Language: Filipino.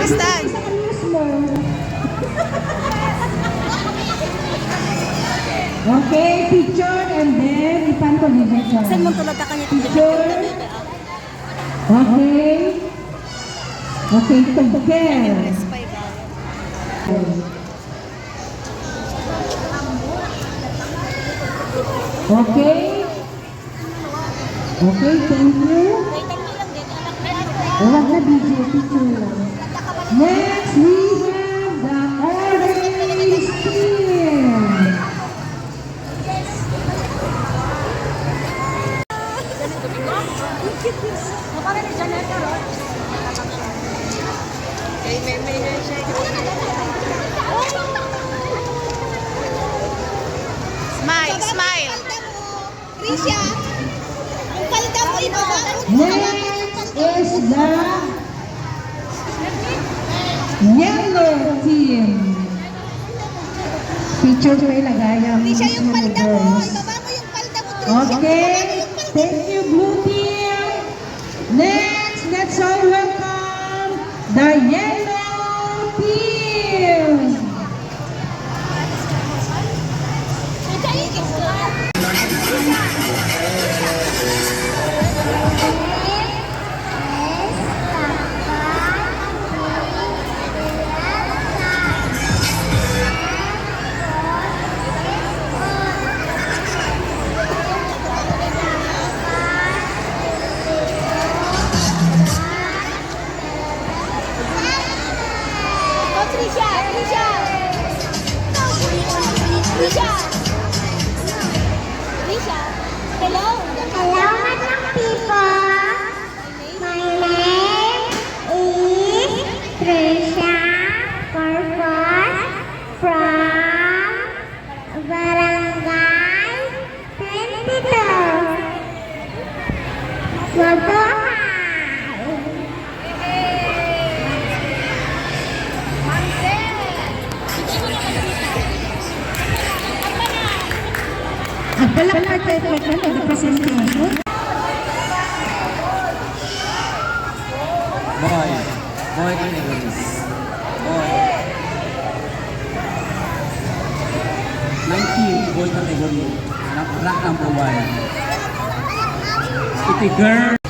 Stand. Okay, picture and then ipanto ni Jason. Saan mo tulad ka kanya? Picture. Okay. Okay, together. Okay. Okay, thank you. Huwag na video, picture lang. Next, we have the orange team. Smile, smile. Risha, ang palda mo ibaba. Next is the yellow team. Picture ko ilagay ang Risha, yung palda mo. girls. Ibaba mo yung palda mo, Trisha. Okay, thank you, blue team. Next, let's all welcome the yellow team. Trisha, Trisha. Trisha. Trisha. Hello. Hello, madam people. My name is Trisha Corpus from Barangay 22. Mabuhay! Ang palakad tayo ng presentation. Boy categories. Boy. 19, boy category. Rank number 1. Iti girl.